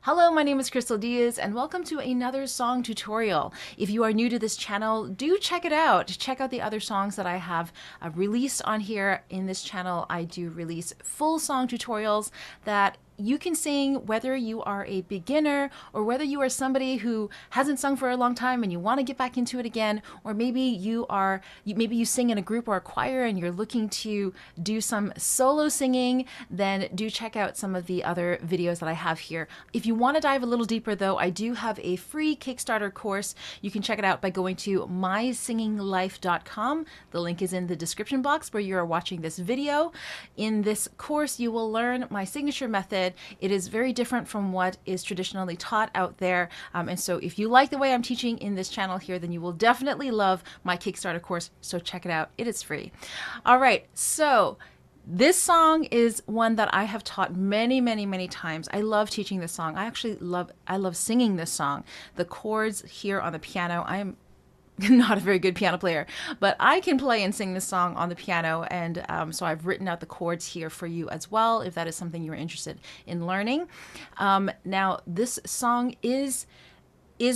Hello, my name is Krystal Diaz and welcome to another song tutorial. If you are new to this channel, do check it out. Check out the other songs that I have released on here. In this channel, I do release full song tutorials that you can sing whether you are a beginner or whether you are somebody who hasn't sung for a long time and you want to get back into it again, or maybe you sing in a group or a choir and you're looking to do some solo singing. Then do check out some of the other videos that I have here. If you want to dive a little deeper though, I do have a free Kickstarter course. You can check it out by going to mysinginglife.com. The link is in the description box where you are watching this video. In this course, you will learn my signature method. It is very different from what is traditionally taught out there. And so if you like the way I'm teaching in this channel here, then you will definitely love my Kickstarter course. So check it out. It is free. All right. So this song is one that I have taught many, many, many times. I love teaching this song. I love singing this song. The chords here on the piano, I'm not a very good piano player, but I can play and sing this song on the piano. And so I've written out the chords here for you as well, if that is something you're interested in learning. Now, this song is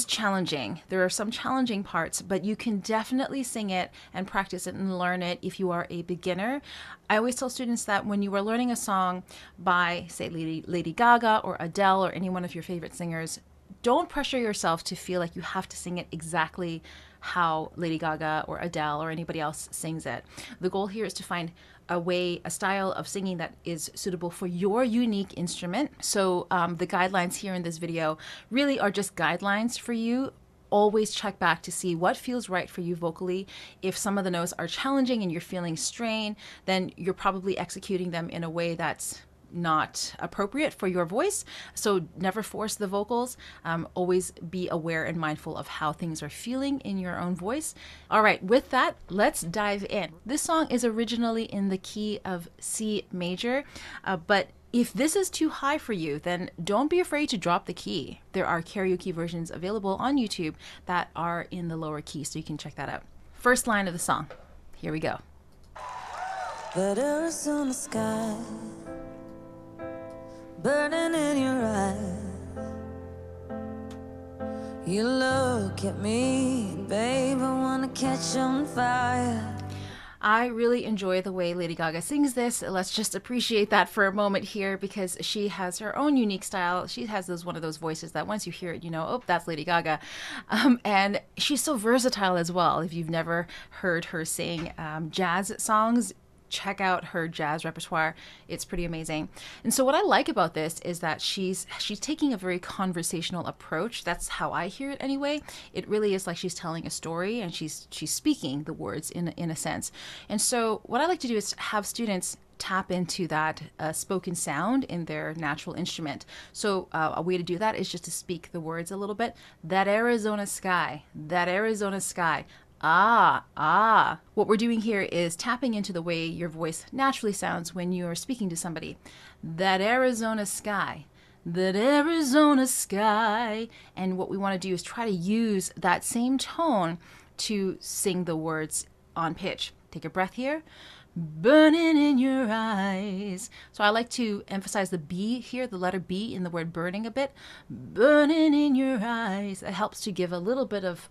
challenging. There are some challenging parts, but you can definitely sing it and practice it and learn it if you are a beginner. I always tell students that when you are learning a song by, say, Lady Gaga or Adele or any one of your favorite singers, don't pressure yourself to feel like you have to sing it exactly how Lady Gaga or Adele or anybody else sings it. The goal here is to find a style of singing that is suitable for your unique instrument. So the guidelines here in this video really are just guidelines for you. Always check back to see what feels right for you vocally. If some of the notes are challenging and you're feeling strain, then you're probably executing them in a way that's not appropriate for your voice. So never force the vocals. Always be aware and mindful of how things are feeling in your own voice. All right, with that, let's dive in. This song is originally in the key of C major, but if this is too high for you, then don't be afraid to drop the key. There are karaoke versions available on YouTube that are in the lower key, so you can check that out. First line of the song. Here we go. That Arizona sky burning in your eyes. You look at me, babe, I wanna catch on fire. I really enjoy the way Lady Gaga sings this. Let's just appreciate that for a moment here, because she has her own unique style. She has one of those voices that once you hear it, you know, oh, that's Lady Gaga. And she's so versatile as well. If you've never heard her sing jazz songs, check out her jazz repertoire. It's pretty amazing. And so what I like about this is that she's taking a very conversational approach. That's how I hear it anyway. It really is like she's telling a story and she's speaking the words in a sense. And so what I like to do is have students tap into that spoken sound in their natural instrument. So a way to do that is just to speak the words a little bit. That Arizona sky, that Arizona sky. Ah, ah. What we're doing here is tapping into the way your voice naturally sounds when you're speaking to somebody. That Arizona sky, that Arizona sky. And what we want to do is try to use that same tone to sing the words on pitch. Take a breath here. Burning in your eyes. So I like to emphasize the B here, the letter B in the word burning a bit. Burning in your eyes. That helps to give a little bit of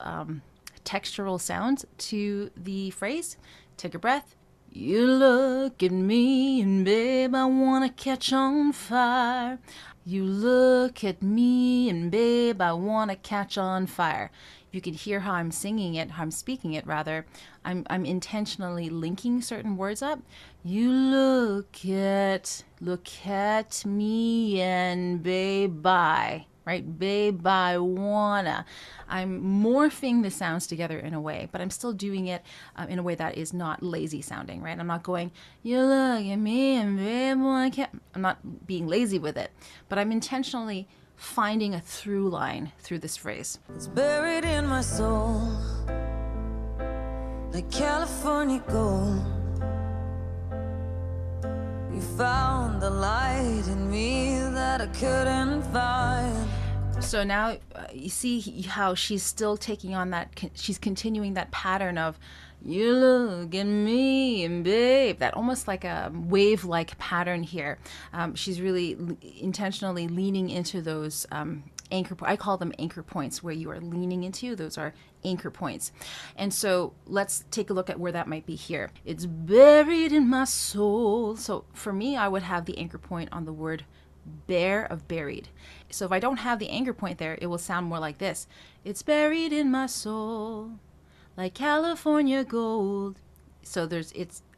textural sounds to the phrase. Take a breath. You look at me and babe, I wanna catch on fire. You look at me and babe, I wanna catch on fire. You can hear how I'm singing it, how I'm speaking it rather. I'm intentionally linking certain words up. You look at me and babe, I. Right? Babe, I wanna. I'm morphing the sounds together in a way, but I'm still doing it in a way that is not lazy sounding, right? I'm not going, you look at me and babe, I can't. I'm not being lazy with it, but I'm intentionally finding a through line through this phrase. It's buried in my soul, like California gold. You found the light in me that I couldn't find. So now you see how she's still taking on that, she's continuing that pattern of You look at me and babe, that almost like a wave-like pattern here. She's really intentionally leaning into those anchor, I call them anchor points, where you are leaning into. Those are anchor points. And so let's take a look at where that might be here. It's buried in my soul. So for me, I would have the anchor point on the word bare of buried. So if I don't have the anchor point there, it will sound more like this. It's buried in my soul, like California gold. So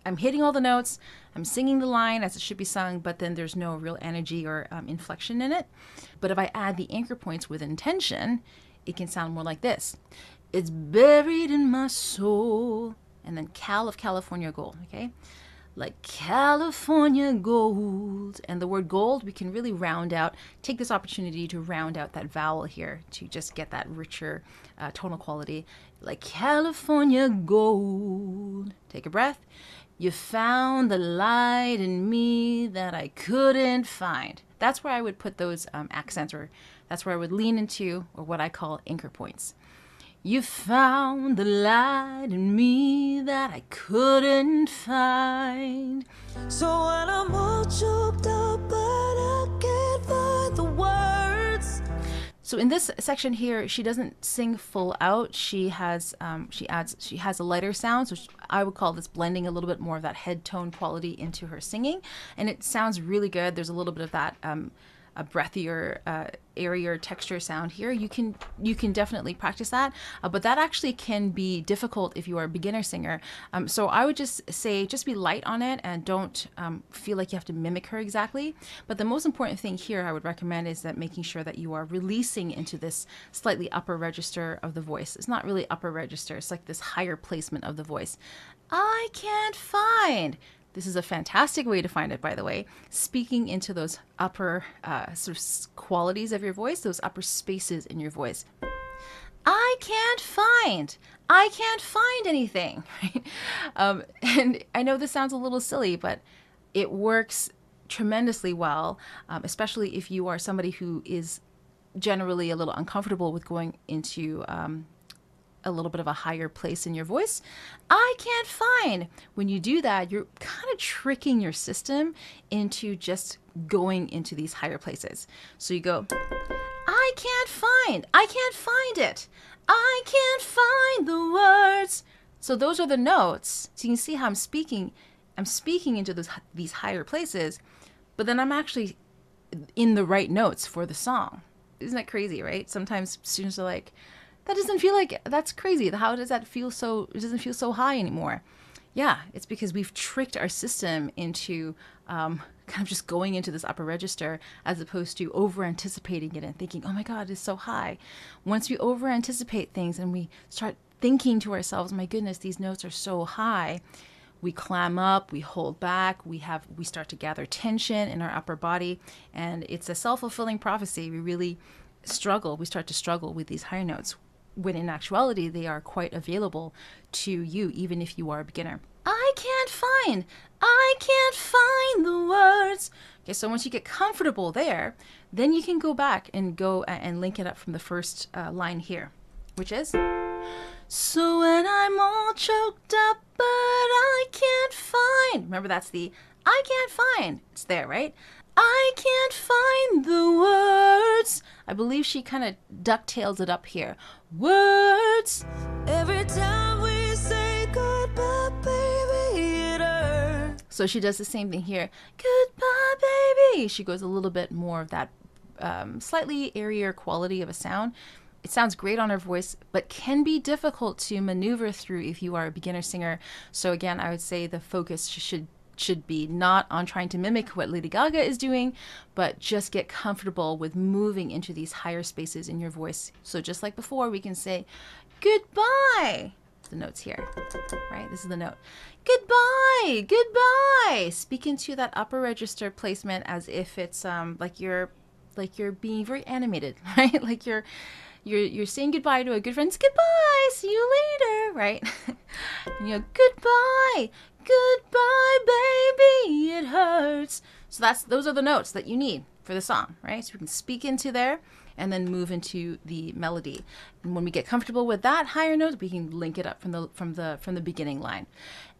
I'm hitting all the notes, I'm singing the line as it should be sung, but then there's no real energy or inflection in it. But if I add the anchor points with intention, it can sound more like this. It's buried in my soul, and then Cal of California gold, okay? Like California gold. And the word gold, we can really round out, take this opportunity to round out that vowel here to just get that richer tonal quality. Like California gold. Take a breath. You found the light in me that I couldn't find. That's where I would put those accents, or that's where I would lean into, or what I call anchor points. You found the light in me that I couldn't find. So when I'm all choked up, but I can't find the words. So in this section here, she doesn't sing full out. She has a lighter sound, so I would call this blending a little bit more of that head tone quality into her singing, and it sounds really good. There's a little bit of that a breathier, airier texture sound here. You can definitely practice that, but that actually can be difficult if you are a beginner singer. So I would just say, just be light on it and don't feel like you have to mimic her exactly. But the most important thing here I would recommend is that making sure that you are releasing into this slightly upper register of the voice. It's not really upper register, it's like this higher placement of the voice. I can't find. This is a fantastic way to find it, by the way. Speaking into those upper sort of qualities of your voice, those upper spaces in your voice. I can't find anything, right? And I know this sounds a little silly, but it works tremendously well, especially if you are somebody who is generally a little uncomfortable with going into a little bit of a higher place in your voice. I can't find. When you do that, you're kind of tricking your system into just going into these higher places. So you go, I can't find it. I can't find the words. So those are the notes. So you can see how I'm speaking into these higher places, but then I'm actually in the right notes for the song. Isn't that crazy, right? Sometimes students are like, that doesn't feel like, that's crazy. How does that feel so, it doesn't feel so high anymore? Yeah, it's because we've tricked our system into kind of just going into this upper register, as opposed to over anticipating it and thinking, oh my God, it's so high. Once we over anticipate things and we start thinking to ourselves, my goodness, these notes are so high, we clam up, we hold back, we start to gather tension in our upper body, and it's a self-fulfilling prophecy. We really struggle, we start to struggle with these higher notes, when in actuality they are quite available to you, even if you are a beginner. I can't find the words. Okay, so once you get comfortable there, then you can go back and link it up from the first line here, which is, so when I'm all choked up, but I can't find. Remember, that's the I can't find. It's there, right? I can't find the words. I believe she kind of ducktails it up here. Words. Every time we say goodbye, baby, it hurts. So she does the same thing here. Goodbye, baby. She goes a little bit more of that slightly airier quality of a sound. It sounds great on her voice, but can be difficult to maneuver through if you are a beginner singer. So again, I would say the focus should be not on trying to mimic what Lady Gaga is doing, but just get comfortable with moving into these higher spaces in your voice. So just like before, we can say, goodbye. The notes here, right? This is the note. Goodbye, goodbye. Speak into that upper register placement as if it's like you're being very animated, right? Like you're saying goodbye to a good friend. Goodbye, see you later, right? And you go, goodbye, baby, it hurts. So those are the notes that you need. for the song, right? So we can speak into there and then move into the melody. And when we get comfortable with that higher note, we can link it up from the beginning line.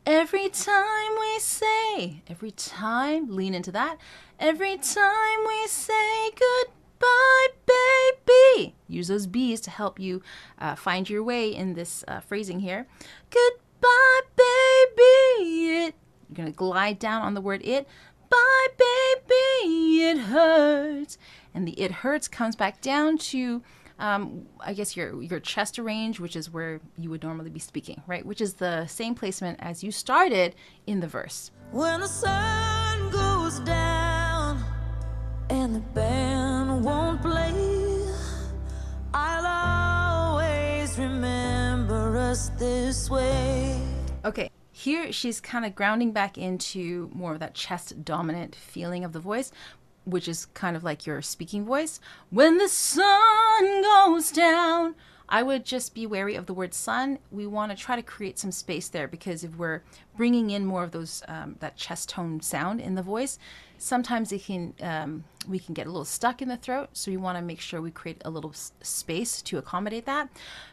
Every time we say, every time, lean into that. Every time we say goodbye, baby. Use those B's to help you find your way in this phrasing here. Goodbye, baby. You're going to glide down on the word it. Bye, baby, it hurts. And the it hurts comes back down to, I guess, your chest range, which is where you would normally be speaking, right? Which is the same placement as you started in the verse. When the sun goes down and the band won't play, I'll always remember us this way. Okay. Here she's kind of grounding back into more of that chest dominant feeling of the voice, which is kind of like your speaking voice. When the sun goes down, I would just be wary of the word sun. We want to try to create some space there, because if we're bringing in more of those that chest tone sound in the voice, sometimes it can we can get a little stuck in the throat. So we want to make sure we create a little space to accommodate that,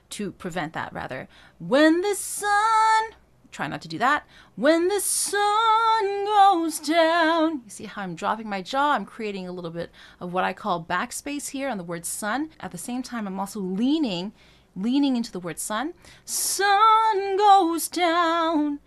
to prevent that rather. When the sun, try not to do that. When the sun goes down, you see how I'm dropping my jaw? I'm creating a little bit of what I call backspace here on the word sun. At the same time, I'm also leaning into the word sun. Sun goes down.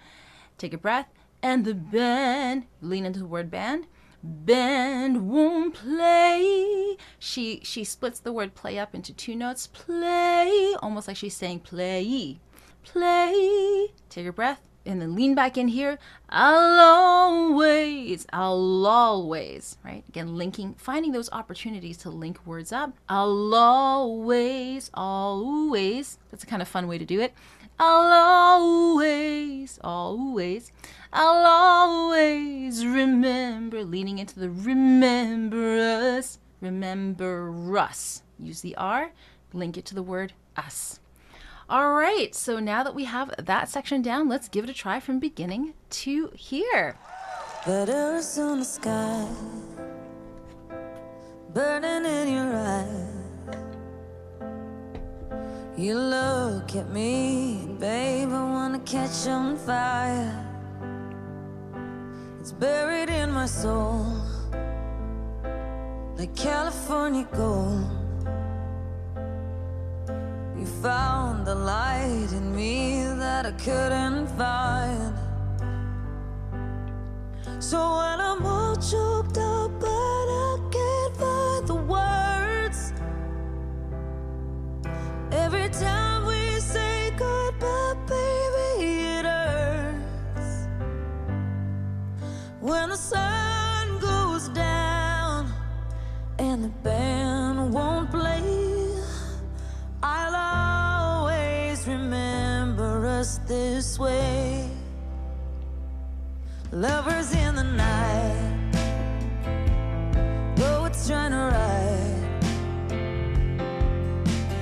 Take a breath. And the band, lean into the word band. Band won't play. She splits the word play up into two notes. Play, almost like she's saying play. Play. Take a breath and then lean back in here. I'll always, right? Again, linking, finding those opportunities to link words up. I'll always, that's a kind of fun way to do it. I'll always remember, leaning into the remember us. Use the R, link it to the word us. All right, so now that we have that section down, let's give it a try from beginning to here. That Arizona sky burning in your eyes. You look at me, babe, I wanna catch on fire. It's buried in my soul like California gold. You found the light in me that I couldn't find. So when I'm all choked up but I can't find the words, every time we say goodbye, baby, it hurts. When the sun goes down and the band won't play, I'll always remember us this way. Lovers in the night, though it's trying to ride.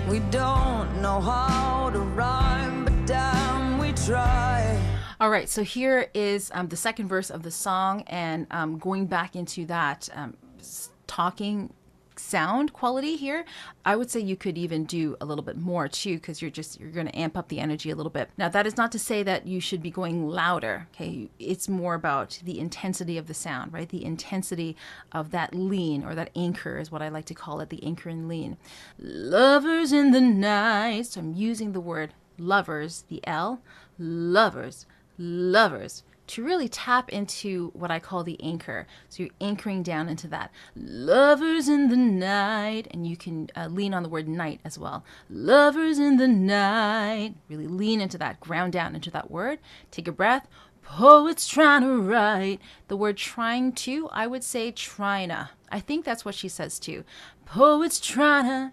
We don't know how to rhyme, but damn, we try. All right, so here is the second verse of the song, and going back into that talking sound quality here. I would say you could even do a little bit more too, because you're going to amp up the energy a little bit. Now, that is not to say that you should be going louder. Okay, it's more about the intensity of the sound, right? The intensity of that lean, or that anchor is what I like to call it, the anchor and lean. Lovers in the night. So I'm using the word lovers, the L, lovers, to really tap into what I call the anchor. So you're anchoring down into that. Lovers in the night, and you can lean on the word night as well. Lovers in the night. Really lean into that, ground down into that word. Take a breath. Poets trying to write. The word trying to, I would say tryna. I think that's what she says too. Poets tryna.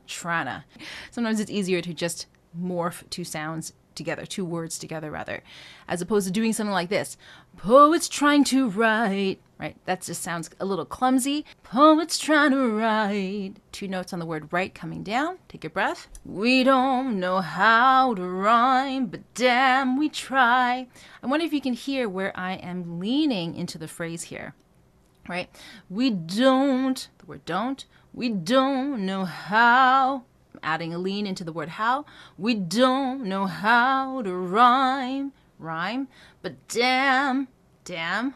Sometimes it's easier to just morph two sounds together, two words together rather, as opposed to doing something like this. Poets trying to write, right? That just sounds a little clumsy. Poets trying to write. Two notes on the word write coming down. Take a breath. We don't know how to rhyme, but damn, we try. I wonder if you can hear where I am leaning into the phrase here. right? We don't, the word don't, we don't know how. I'm adding a lean into the word how. We don't know how to rhyme, but damn,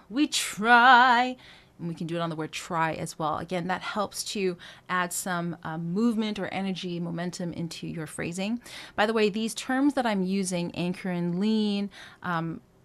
we try. And we can do it on the word try as well. Again, that helps to add some movement or energy, momentum into your phrasing. By the way, these terms that I'm using, anchor and lean,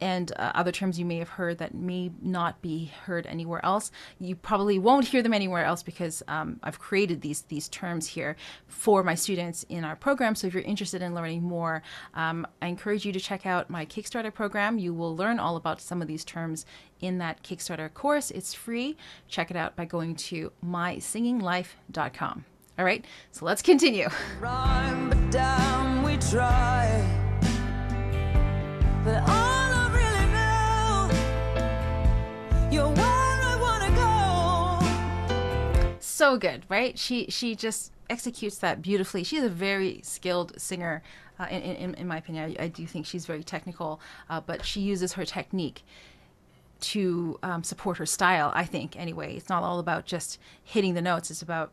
and other terms you may have heard that may not be heard anywhere else. You probably won't hear them anywhere else because I've created these terms here for my students in our program. So if you're interested in learning more, I encourage you to check out my Kickstarter program. You will learn all about some of these terms in that Kickstarter course. It's free. Check it out by going to mysinginglife.com. All right, so let's continue. Rhyme, but damn, we try. But all I really know, you're where I wanna go. So good, right? She just executes that beautifully. She's a very skilled singer. In my opinion, I do think she's very technical, but she uses her technique to support her style, I think, anyway. It's not all about just hitting the notes. It's about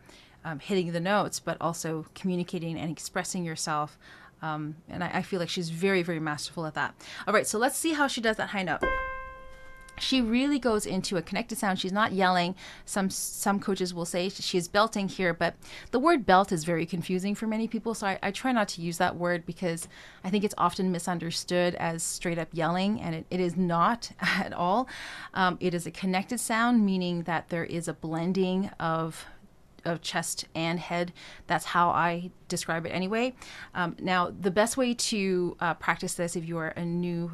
hitting the notes, but also communicating and expressing yourself. And I feel like she's very, very masterful at that. All right, so let's see how she does that high note. She really goes into a connected sound. She's not yelling. Some coaches will say she's belting here, but the word belt is very confusing for many people. So I try not to use that word because I think it's often misunderstood as straight up yelling, and it is not at all. It is a connected sound, meaning that there is a blending of chest and head. That's how I describe it anyway. Now, the best way to practice this if you are a new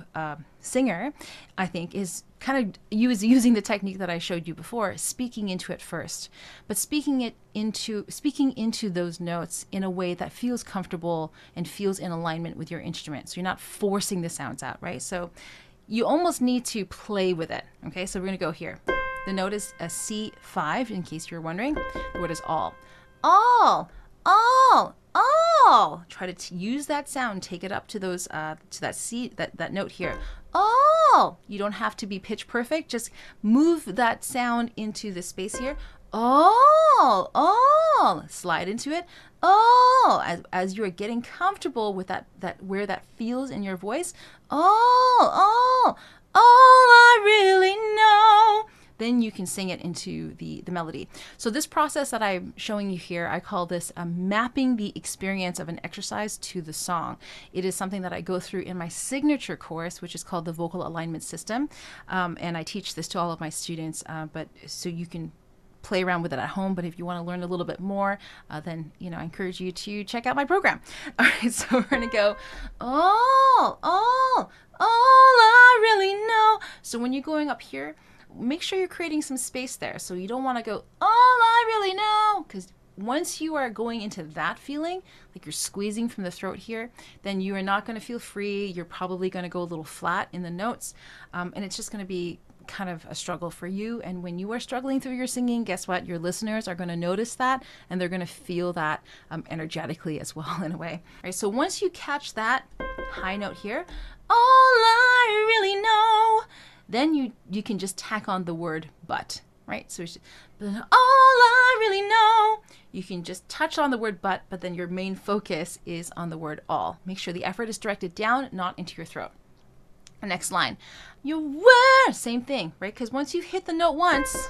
singer, I think, is kind of using the technique that I showed you before, speaking into it first, but speaking into those notes in a way that feels comfortable and feels in alignment with your instrument. So you're not forcing the sounds out, right? So you almost need to play with it. Okay, so we're going to go here. The note is a C5, in case you're wondering. The word is all. All. Try to use that sound, take it up to those to that C, that note here. All. You don't have to be pitch perfect. Just move that sound into the space here. All. Slide into it. All. As you are getting comfortable with that where that feels in your voice. All I really know. Then you can sing it into the melody. So this process that I'm showing you here, I call this mapping the experience of an exercise to the song. It is something that I go through in my signature course, which is called the Vocal Alignment System. And I teach this to all of my students, but so you can play around with it at home. But if you want to learn a little bit more, then I encourage you to check out my program. All right, so we're gonna go all I really know. So when you're going up here, make sure you're creating some space there. So you don't want to go, all I really know, because once you are going into that feeling, like you're squeezing from the throat here, then you are not going to feel free. You're probably going to go a little flat in the notes. And it's just going to be kind of a struggle for you. And when you are struggling through your singing, guess what? Your listeners are going to notice that, and they're going to feel that energetically as well in a way. All right, so once you catch that high note here, all I really know, then you can just tack on the word but, right? So all I really know, you can just touch on the word but then your main focus is on the word all. Make sure the effort is directed down, not into your throat. The next line, you were, same thing, right? Because once you've hit the note once,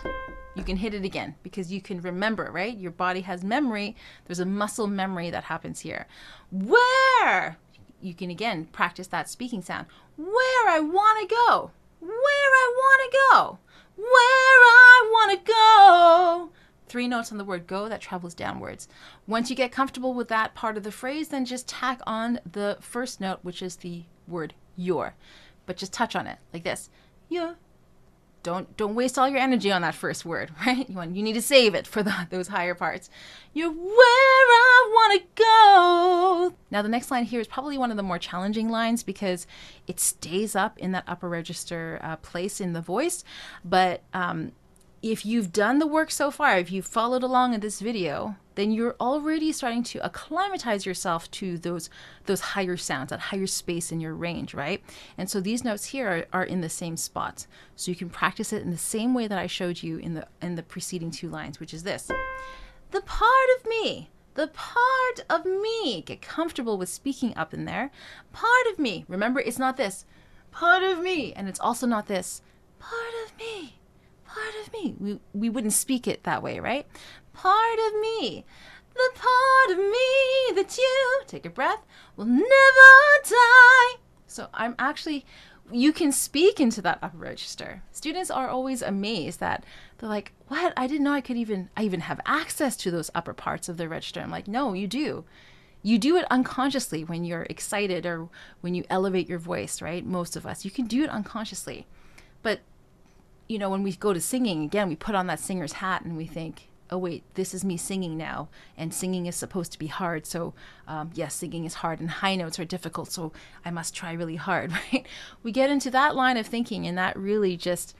you can hit it again because you can remember, right? Your body has memory. There's a muscle memory that happens here. Where, you can again practice that speaking sound. Where I want to go. Where I want to go. Where I want to go. 3 notes on the word go that travels downwards. Once you get comfortable with that part of the phrase, then just tack on the first note, which is the word your. But just touch on it like this. Yeah. Don't waste all your energy on that first word, right? You need to save it for those higher parts. You're where I want to go. Now the next line here is probably one of the more challenging lines because it stays up in that upper register place in the voice, but if you've done the work so far, if you've followed along in this video, then you're already starting to acclimatize yourself to those higher sounds, that higher space in your range, right? And so these notes here are in the same spots. So you can practice it in the same way that I showed you in the preceding two lines, which is this. The part of me. The part of me. Get comfortable with speaking up in there. Part of me. Remember, it's not this. Part of me. And it's also not this. Part of me. Part of me. We wouldn't speak it that way, right? Part of me. The part of me that you, take a breath, will never die. So I'm actually, you can speak into that upper register. Students are always amazed that they're like, what? I didn't know I even have access to those upper parts of the register. I'm like, no, you do. You do it unconsciously when you're excited or when you elevate your voice, right? Most of us, you can do it unconsciously. But, you know, when we go to singing, again, we put on that singer's hat and we think, oh wait, this is me singing now, and singing is supposed to be hard. So yes, singing is hard and high notes are difficult, so I must try really hard, right? We get into that line of thinking, and that really just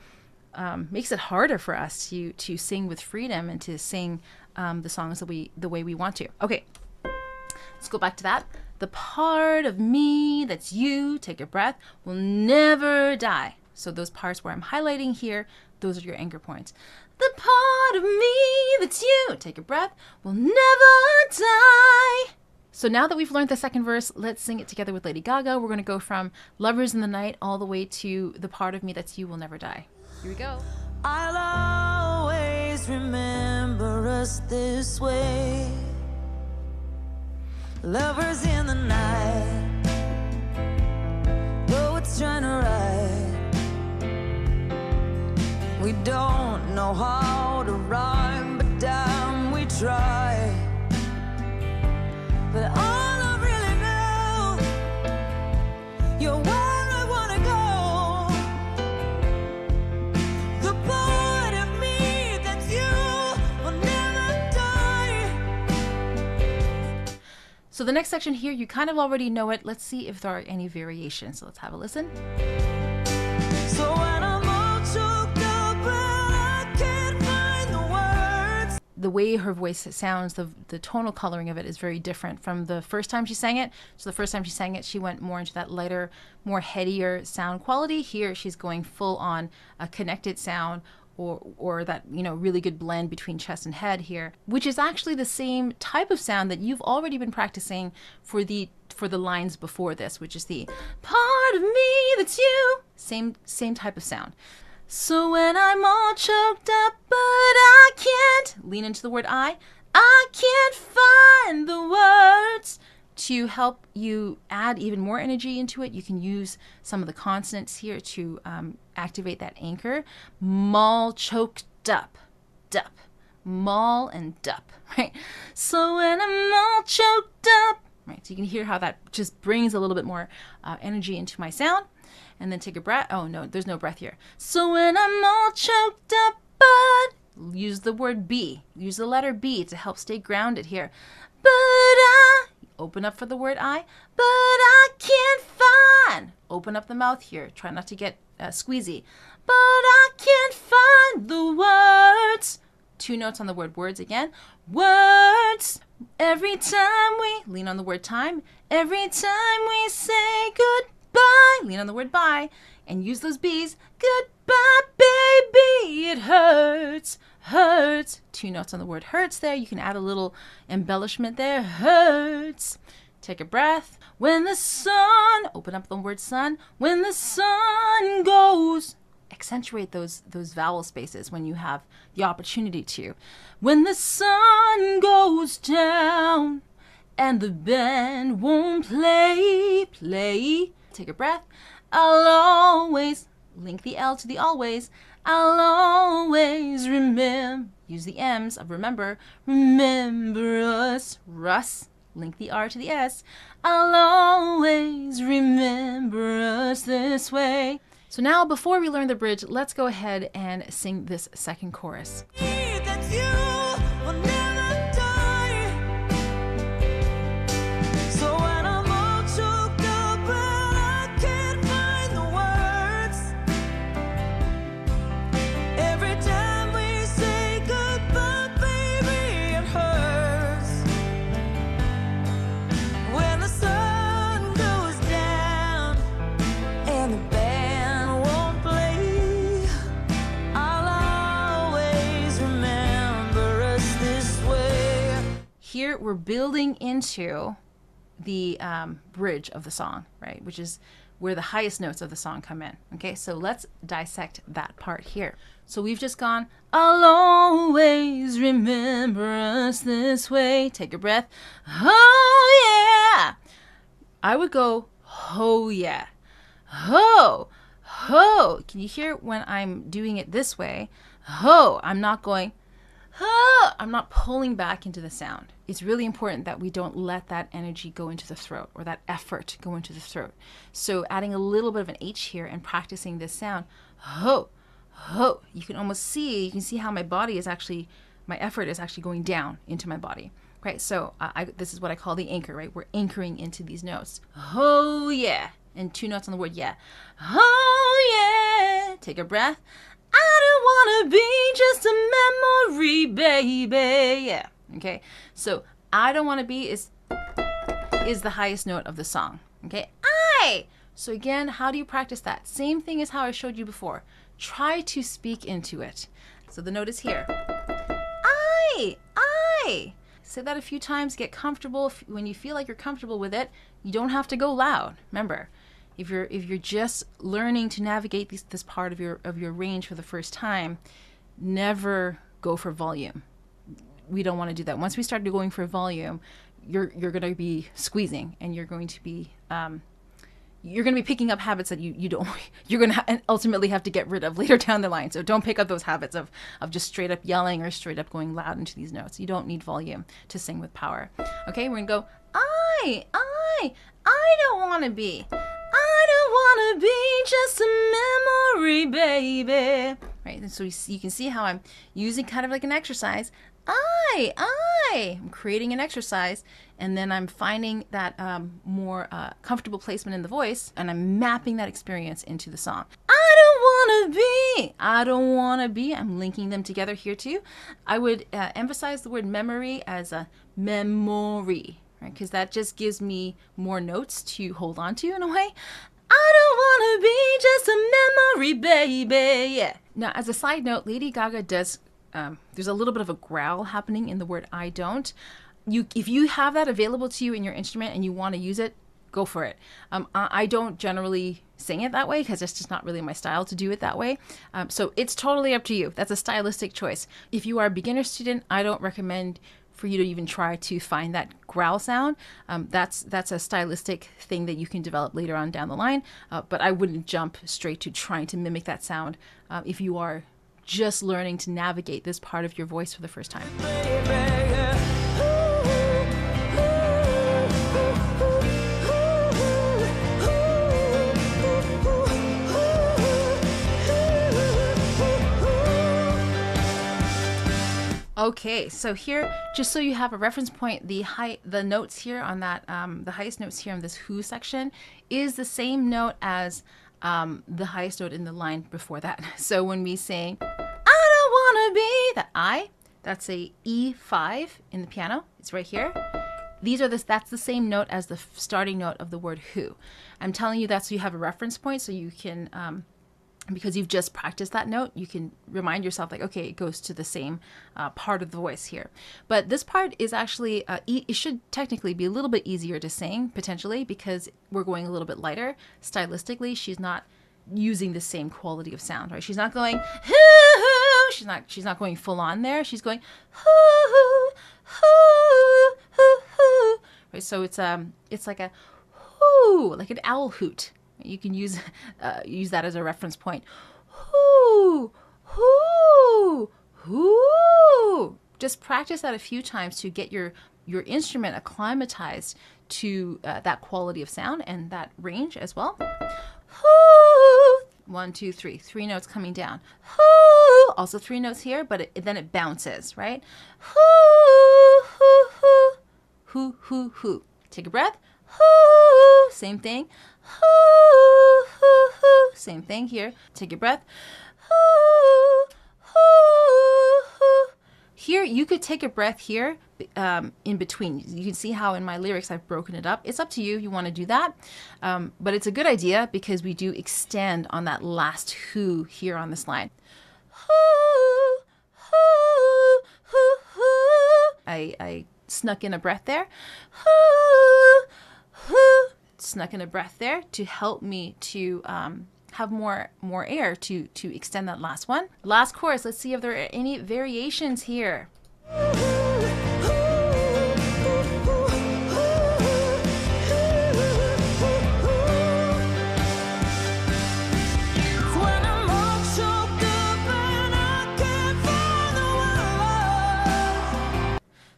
makes it harder for us to sing with freedom and to sing the songs the way we want to. Okay, let's go back to that. The part of me that's you, take a breath, will never die. So those parts where I'm highlighting here, those are your anchor points. The part of me that's you, take a breath, will never die. So now that we've learned the second verse, let's sing it together with Lady Gaga. We're going to go from Lovers in the Night all the way to the part of me that's you will never die. Here we go. I'll always remember us this way. Lovers in the night, poets trying to write. We don't know how to rhyme, but damn, we try. But all I really know, you're where I wanna go. The part of me that's you will never die. So the next section here, you kind of already know it. Let's see if there are any variations. So let's have a listen. So when I'm all choked up and I can't find the words. The way her voice sounds, the tonal coloring of it is very different from the first time she sang it. So the first time she sang it, she went more into that lighter, more headier sound quality. Here, she's going full on a connected sound, or that, you know, really good blend between chest and head here, which is actually the same type of sound that you've already been practicing for the lines before this, which is the part of me that's you. Same type of sound. So when I'm all choked up, but I can't, lean into the word I can't find the words. To help you add even more energy into it, you can use some of the consonants here to activate that anchor. Mall choked up, dup. Mall and dup, right? So when I'm all choked up, right? So you can hear how that just brings a little bit more energy into my sound. And then take a breath. Oh no, there's no breath here. So when I'm all choked up, but use the word B. Use the letter B to help stay grounded here. But I, open up for the word I, but I can't find. Open up the mouth here. Try not to get squeezy. But I can't find the words. Two notes on the word words again. Words. Every time we, lean on the word time. Every time we say goodbye. Lean on the word bye and use those B's. Goodbye, baby, it hurts, hurts. Two notes on the word hurts there. You can add a little embellishment there. Hurts. Take a breath. When the sun, open up the word sun. When the sun goes, accentuate those vowel spaces when you have the opportunity to. When the sun goes down and the band won't play. Take a breath. I'll always, link the L to the always. I'll always remember, use the M's of remember. Remember us, Russ. Link the R to the S. I'll always remember us this way. So now, before we learn the bridge, let's go ahead and sing this second chorus. That's you will never die. So when I'm all choked up and I can't find the words. Every time we we're building into the bridge of the song, right? Which is where the highest notes of the song come in. Okay, so let's dissect that part here. So we've just gone, I'll always remember us this way. Take a breath. Oh yeah. I would go, oh yeah. Ho, ho. Can you hear when I'm doing it this way? Ho, I'm not going, ho. I'm not pulling back into the sound. It's really important that we don't let that energy go into the throat, or that effort go into the throat. So adding a little bit of an H here and practicing this sound, ho, ho. You can see how my body is actually, my effort is actually going down into my body. Right, so this is what I call the anchor, right? We're anchoring into these notes. Oh yeah. And 2 notes on the word yeah. Oh yeah. Take a breath. I don't want to be just a memory, baby. Yeah. Okay. So I don't want to be is the highest note of the song. Okay. I. So again, how do you practice that? Same thing as how I showed you before. Try to speak into it. So the note is here. I. Say that a few times. Get comfortable. When you feel like you're comfortable with it, you don't have to go loud. Remember, if you're just learning to navigate this part of your range for the first time, never go for volume. We don't want to do that. Once we start going for volume, you're going to be squeezing, and you're going to be picking up habits that you don't. You're going to ultimately have to get rid of later down the line. So don't pick up those habits of just straight up yelling or straight up going loud into these notes. You don't need volume to sing with power. Okay, we're going to go I don't want to be. I don't want to be just a memory, baby. Right, and so you can see how I'm using kind of like an exercise. I'm creating an exercise, and then I'm finding that more comfortable placement in the voice, and I'm mapping that experience into the song. I don't want to be. I'm linking them together here too. I would emphasize the word memory as a memory, right? Because that just gives me more notes to hold on to in a way. I don't want to be just a memory, baby. Yeah. Now, as a side note, Lady Gaga does, there's a little bit of a growl happening in the word I don't. If you have that available to you in your instrument and you want to use it, go for it. I don't generally sing it that way because it's just not really my style to do it that way. So it's totally up to you. That's a stylistic choice. If you are a beginner student, I don't recommend for you to even try to find that growl sound. That's a stylistic thing that you can develop later on down the line. But I wouldn't jump straight to trying to mimic that sound if you are just learning to navigate this part of your voice for the first time. Okay, so here, just so you have a reference point, the notes here on that, the highest notes here in this who section is the same note as the highest note in the line before that. So when we sing, I don't want to be, that I, that's a E5 in the piano. It's right here. That's the same note as the starting note of the word who. I'm telling you that so you have a reference point, so you can, because you've just practiced that note, you can remind yourself like, okay, it goes to the same part of the voice here. But this part is actually, it should technically be a little bit easier to sing, potentially, because we're going a little bit lighter. Stylistically, she's not using the same quality of sound, right? She's not going, hoo-hoo. She's not going full on there. She's going, hoo-hoo, hoo-hoo, hoo-hoo. Right? So it's like a hoo, like an owl hoot. You can use that as a reference point. Hoo, hoo, hoo. Just practice that a few times to get your instrument acclimatized to that quality of sound and that range as well. Hoo. 1, 2, 3. 3 notes coming down. Hoo. Also 3 notes here, but then it bounces, right? Hoo, hoo, hoo. Hoo, hoo, hoo. Take a breath. Hoo. Same thing. Hoo, hoo, hoo. Same thing here. Take a breath. Hoo, hoo, hoo. Here, you could take a breath here in between. You can see how in my lyrics I've broken it up. It's up to you. You want to do that. But it's a good idea because we do extend on that last who here on this line. Hoo, hoo, hoo, hoo. I snuck in a breath there. Hoo, hoo. Snuck in a breath there to help me to have more air to extend that last one. Last chorus, let's see if there are any variations here.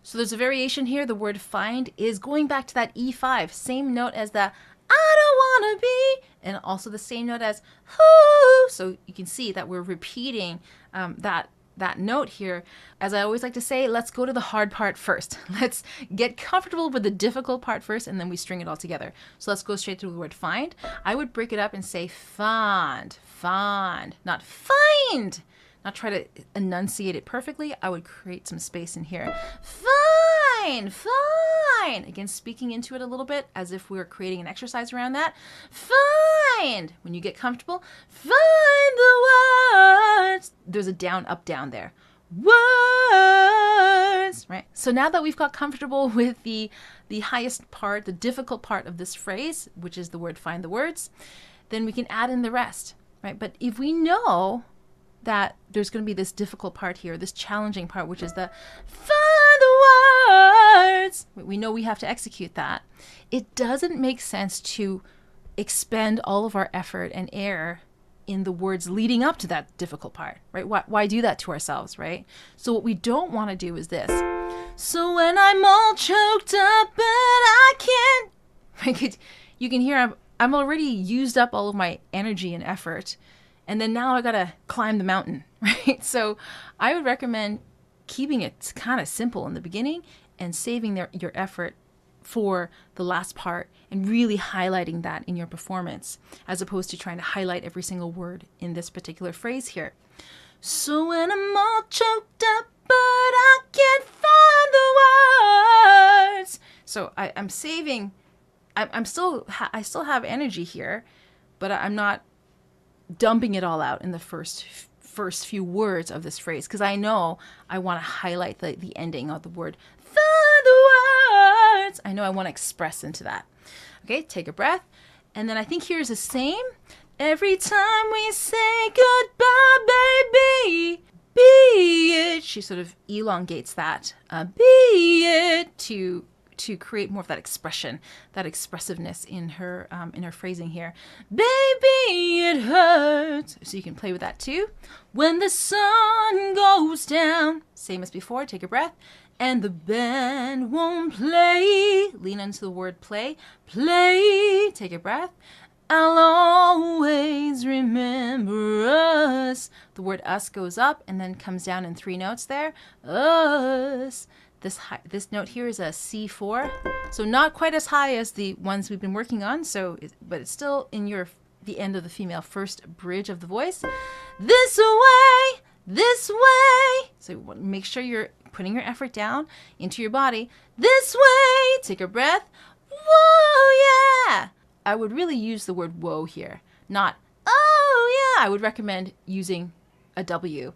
So there's a variation here. The word find is going back to that E5, same note as the I don't wanna be, and also the same note as whoo. So you can see that we're repeating that note here. As I always like to say, let's go to the hard part first. Let's get comfortable with the difficult part first, and then we string it all together. So let's go straight to the word find. I would break it up and say fond, fond, not find. Not try to enunciate it perfectly. I would create some space in here. Fine, fine. Again, speaking into it a little bit as if we were creating an exercise around that. Find. When you get comfortable, find the words. There's a down, up, down there. Words, right? So now that we've got comfortable with the highest part, the difficult part of this phrase, which is the word find the words, then we can add in the rest, right? But if we know that there's going to be this difficult part here, this challenging part, which is the find the words. We know we have to execute that. It doesn't make sense to expend all of our effort and air in the words leading up to that difficult part, right? Why do that to ourselves, right? So what we don't want to do is this. So when I'm all choked up but I can't, right? You can hear I'm already used up all of my energy and effort. And then now I gotta climb the mountain, right? So I would recommend keeping it kind of simple in the beginning and saving your effort for the last part and really highlighting that in your performance, as opposed to trying to highlight every single word in this particular phrase here. So when I'm all choked up, but I can't find the words. So I'm saving, I still have energy here, but I'm not dumping it all out in the first few words of this phrase, because I know I want to highlight the ending of the word find the words. I know I want to express into that. Okay, take a breath, and then I think here's the same. Every time we say goodbye, baby, be it. She sort of elongates that. Be it to create more of that expression, that expressiveness in her phrasing here. Baby, it hurts. So you can play with that too. When the sun goes down, same as before, take a breath. And the band won't play. Lean into the word play. Play, take a breath. I'll always remember us. The word us goes up and then comes down in 3 notes there. Us. This note here is a C4, so not quite as high as the ones we've been working on. But it's still in the end of the female first bridge of the voice. This way, this way. So make sure you're putting your effort down into your body. This way. Take a breath. Whoa, yeah. I would really use the word whoa here, not oh yeah. I would recommend using a W.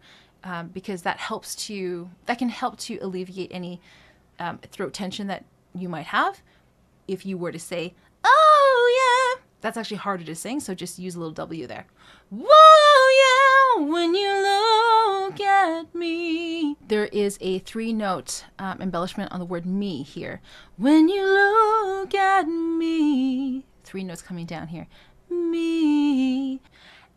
Because that can help to alleviate any throat tension that you might have. If you were to say, oh yeah, that's actually harder to sing, so just use a little W there. Whoa yeah, when you look at me. There is a 3-note embellishment on the word me here. When you look at me. 3 notes coming down here. Me.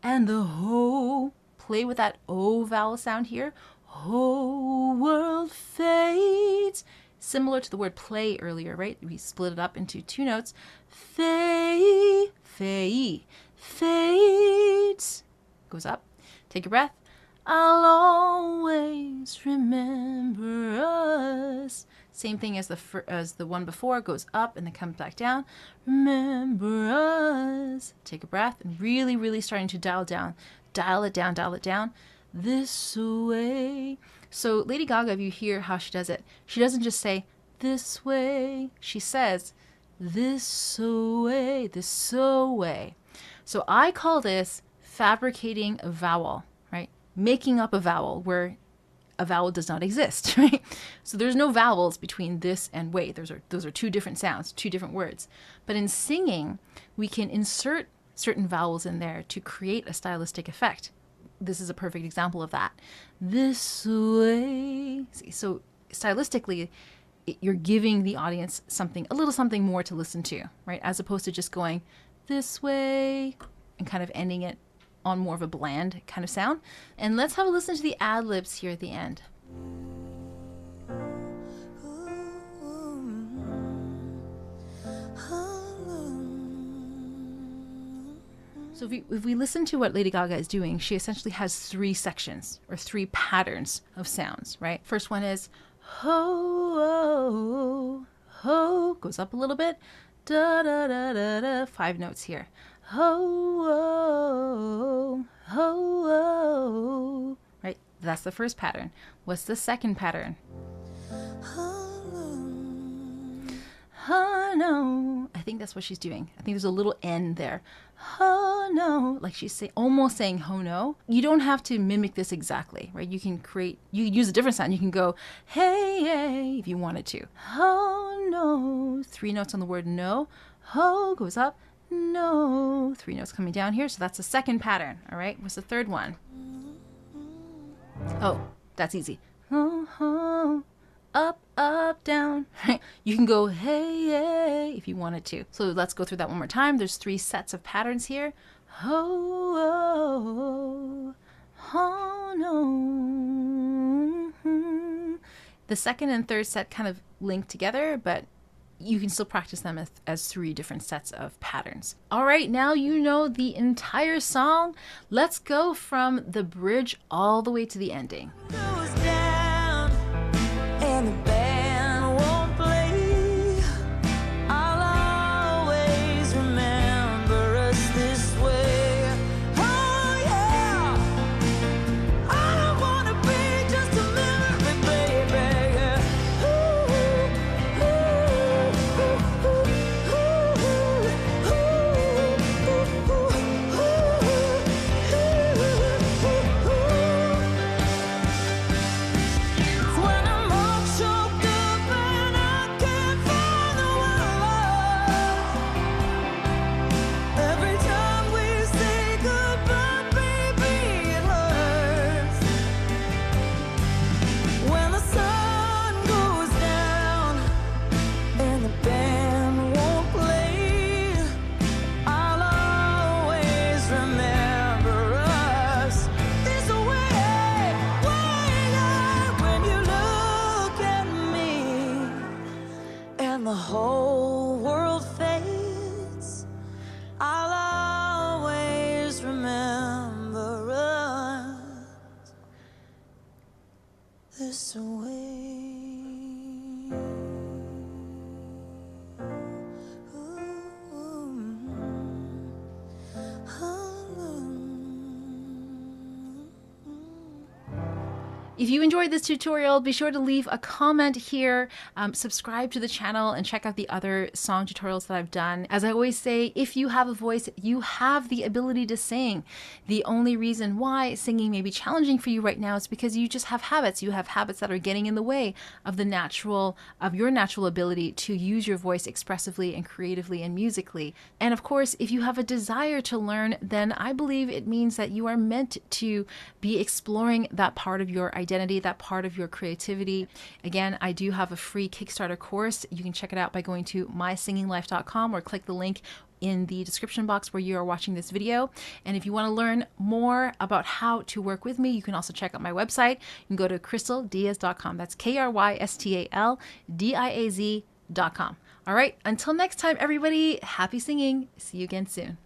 And the whole. Play with that O vowel sound here. Whole world fades. Similar to the word play earlier, right? We split it up into 2 notes. Fade, fade, fades. Goes up. Take a breath. I'll always remember us. Same thing as the one before. Goes up and then comes back down. Remember us. Take a breath and really, really starting to dial down. Dial it down, dial it down. This way. So Lady Gaga, if you hear how she does it, she doesn't just say this way. She says this way, this way. So I call this fabricating a vowel, right? Making up a vowel where a vowel does not exist, right? So there's no vowels between this and wait. Those are two different sounds, two different words. But in singing, we can insert certain vowels in there to create a stylistic effect. This is a perfect example of that. This way. See, so stylistically, you're giving the audience something, a little something more to listen to, right? As opposed to just going this way and kind of ending it on more of a bland kind of sound. And let's have a listen to the ad-libs here at the end. So if we listen to what Lady Gaga is doing, she essentially has three sections or three patterns of sounds, right? First one is ho, oh, ho, goes up a little bit, da, da, da, da, da, 5 notes here. Ho, oh, ho, oh, right? That's the first pattern. What's the second pattern? Oh no, I think that's what she's doing. I think there's a little N there. Oh no, like she's almost saying oh no. You don't have to mimic this exactly, right? You can use a different sound. You can go hey, hey, if you wanted to. Oh no, 3 notes on the word no. Ho goes up, no, 3 notes coming down here. So that's the second pattern, all right? What's the third one? Oh, that's easy. Oh, oh. Up, up, down. You can go hey, hey if you wanted to. So let's go through that one more time. There's 3 sets of patterns here. Ho, oh, oh, no. The second and third set kind of link together, but you can still practice them as 3 different sets of patterns. All right, now you know the entire song. Let's go from the bridge all the way to the ending. And the band won't play. I'll always remember us this way. Oh yeah, I don't wanna be just a memory, baby. Ooh, ooh, when I'm all choked up and I can't find the word. Every time we say goodbye, baby, it hurts. When the sun goes down and the band won't play, I'll always remember us this way, when you look at me and the whole world fades. I'll always remember us this way. If you enjoyed this tutorial, be sure to leave a comment here, subscribe to the channel, and check out the other song tutorials that I've done. As I always say, if you have a voice, you have the ability to sing. The only reason why singing may be challenging for you right now is because you just have habits. You have habits that are getting in the way of your natural ability to use your voice expressively and creatively and musically. And of course, if you have a desire to learn, then I believe it means that you are meant to be exploring that part of your identity, that part of your creativity. Again, I do have a free Kickstarter course. You can check it out by going to mysinginglife.com or click the link in the description box where you are watching this video. And if you want to learn more about how to work with me, you can also check out my website. You can go to krystaldiaz.com. That's KRYSTALDIAZ.com. All right, until next time, everybody, happy singing. See you again soon.